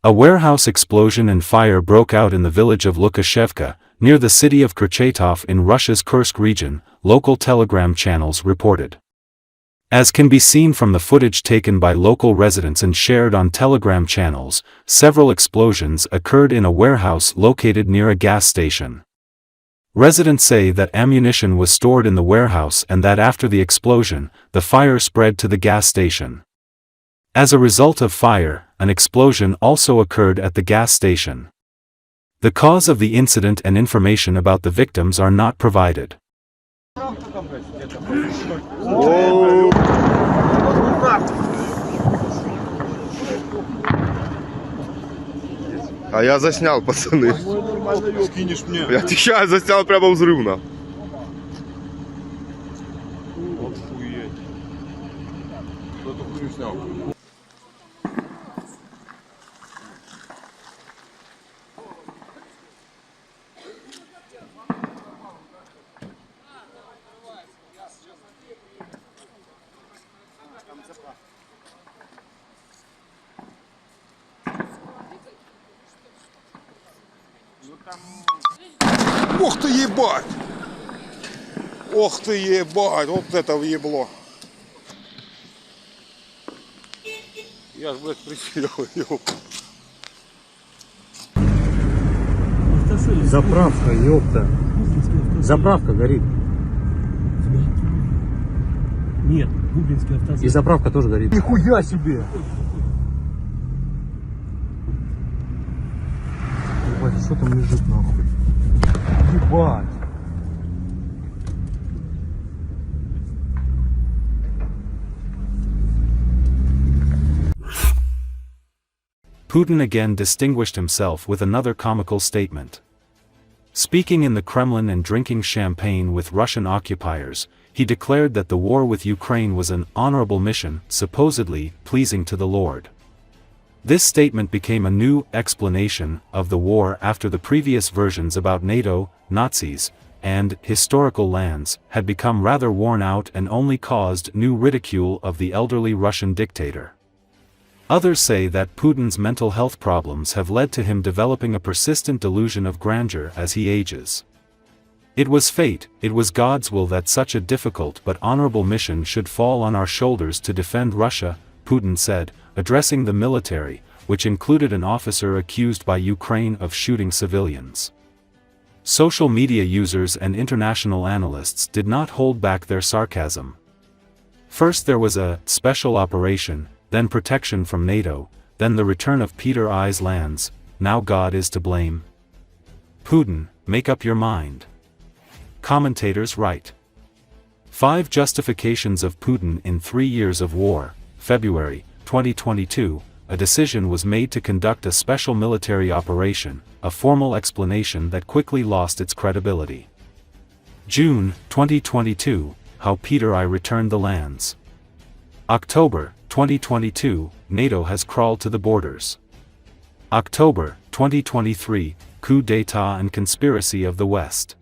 A warehouse explosion and fire broke out in the village of Lukashevka, near the city of Kurchatov in Russia's Kursk region, local telegram channels reported. As can be seen from the footage taken by local residents and shared on telegram channels, several explosions occurred in a warehouse located near a gas station. Residents say that ammunition was stored in the warehouse and that after the explosion, the fire spread to the gas station. As a result of fire, an explosion also occurred at the gas station. The cause of the incident and information about the victims are not provided. А я заснял, пацаны. Скинешь мне. Я отвечаю, заснял прямо взрывно. Охуеть. Кто эту хуйню снял? Ох ты ебать! Ох ты ебать! Вот это въебло! Я ж, блядь, присел, ёпта. Заправка, ёпта. Заправка горит. Нет, Гублинский автозавод. И заправка тоже горит. Нихуя себе! Ебать, что там лежит нахуй? Ебать! Putin again distinguished himself with another comical statement. Speaking in the Kremlin and drinking champagne with Russian occupiers, he declared that the war with Ukraine was an honorable mission, supposedly pleasing to the Lord. This statement became a new explanation of the war after the previous versions about NATO, Nazis, and historical lands had become rather worn out and only caused new ridicule of the elderly Russian dictator. Others say that Putin's mental health problems have led to him developing a persistent delusion of grandeur as he ages. It was fate, it was God's will that such a difficult but honorable mission should fall on our shoulders to defend Russia, Putin said, addressing the military, which included an officer accused by Ukraine of shooting civilians. Social media users and international analysts did not hold back their sarcasm. First there was a special operation, then protection from NATO, then the return of Peter I's lands, now God is to blame. Putin, make up your mind. Commentators write. 5 justifications of Putin in 3 years of war. February 2022, a decision was made to conduct a special military operation, a formal explanation that quickly lost its credibility. June 2022, how Peter I returned the lands. October 2022, NATO has crawled to the borders. October 2023, coup d'état and conspiracy of the West.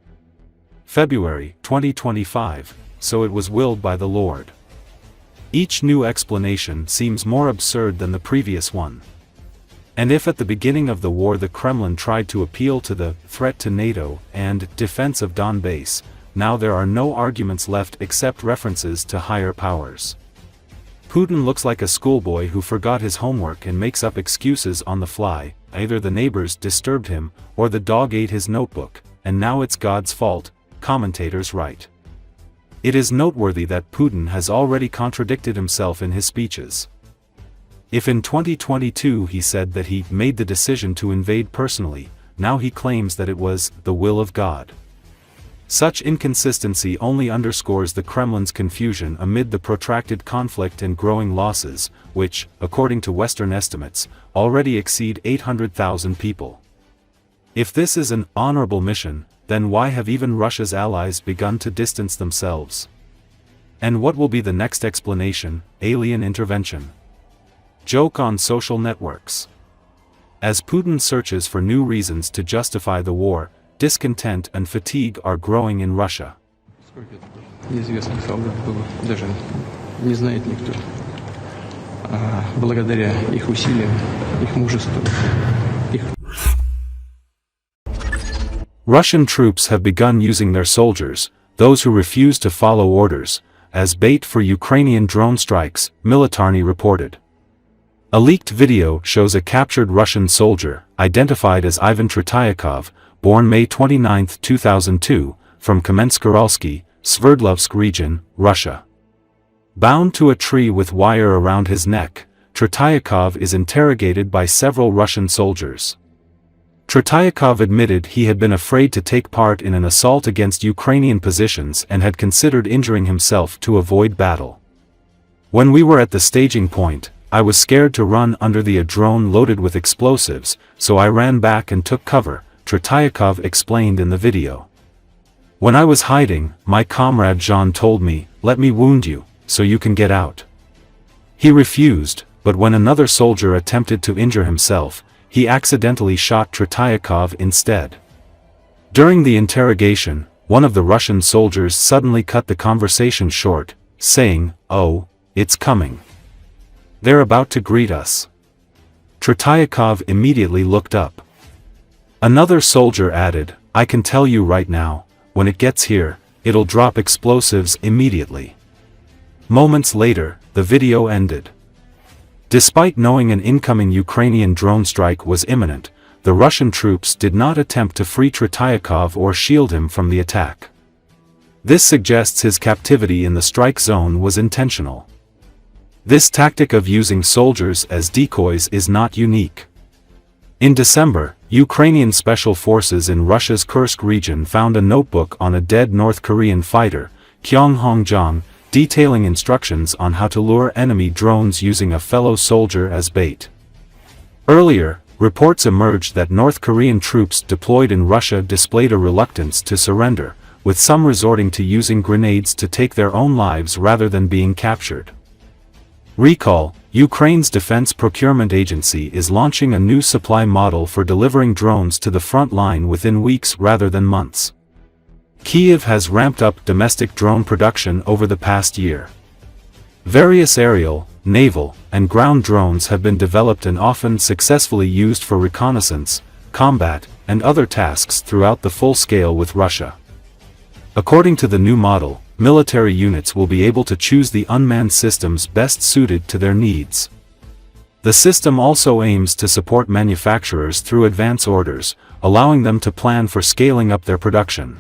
February 2025, so it was willed by the Lord. Each new explanation seems more absurd than the previous one. And if at the beginning of the war the Kremlin tried to appeal to the threat to NATO and defense of Donbass, now there are no arguments left except references to higher powers. Putin looks like a schoolboy who forgot his homework and makes up excuses on the fly. Either the neighbors disturbed him, or the dog ate his notebook, and now it's God's fault, commentators write. It is noteworthy that Putin has already contradicted himself in his speeches. If in 2022 he said that he made the decision to invade personally, now he claims that it was the will of God. Such inconsistency only underscores the Kremlin's confusion amid the protracted conflict and growing losses, which, according to Western estimates, already exceed 800,000 people. If this is an honorable mission, then why have even Russia's allies begun to distance themselves? And what will be the next explanation? Alien intervention. Joke on social networks. As Putin searches for new reasons to justify the war, discontent and fatigue are growing in Russia. Неизвестных солдат было, даже не знает никто. благодаря их усилиям, их мужеству, их... Russian troops have begun using their soldiers, those who refuse to follow orders, as bait for Ukrainian drone strikes, Militarny reported. A leaked video shows a captured Russian soldier, identified as Ivan Tretiakov, born May 29, 2002, from Kamensk-Uralsky, Sverdlovsk region, Russia. Bound to a tree with wire around his neck, Tretiakov is interrogated by several Russian soldiers. Tretiakov admitted he had been afraid to take part in an assault against Ukrainian positions and had considered injuring himself to avoid battle. When we were at the staging point, I was scared to run under a drone loaded with explosives, so I ran back and took cover, Tretiakov explained in the video. When I was hiding, my comrade Jean told me, "Let me wound you, so you can get out." He refused, but when another soldier attempted to injure himself, he accidentally shot Tretiakov instead. During the interrogation, one of the Russian soldiers suddenly cut the conversation short, saying, "Oh, it's coming. They're about to greet us." Tretiakov immediately looked up. Another soldier added, "I can tell you right now, when it gets here, it'll drop explosives immediately." Moments later, the video ended. Despite knowing an incoming Ukrainian drone strike was imminent, the Russian troops did not attempt to free Tretiakov or shield him from the attack. This suggests his captivity in the strike zone was intentional. This tactic of using soldiers as decoys is not unique. In December, Ukrainian special forces in Russia's Kursk region found a notebook on a dead North Korean fighter, Kyung Hong-jong, detailing instructions on how to lure enemy drones using a fellow soldier as bait. Earlier, reports emerged that North Korean troops deployed in Russia displayed a reluctance to surrender, with some resorting to using grenades to take their own lives rather than being captured. Recall, Ukraine's Defense Procurement Agency is launching a new supply model for delivering drones to the front line within weeks rather than months. Kyiv has ramped up domestic drone production over the past year. Various aerial, naval, and ground drones have been developed and often successfully used for reconnaissance, combat, and other tasks throughout the full scale with Russia. According to the new model, military units will be able to choose the unmanned systems best suited to their needs. The system also aims to support manufacturers through advance orders, allowing them to plan for scaling up their production.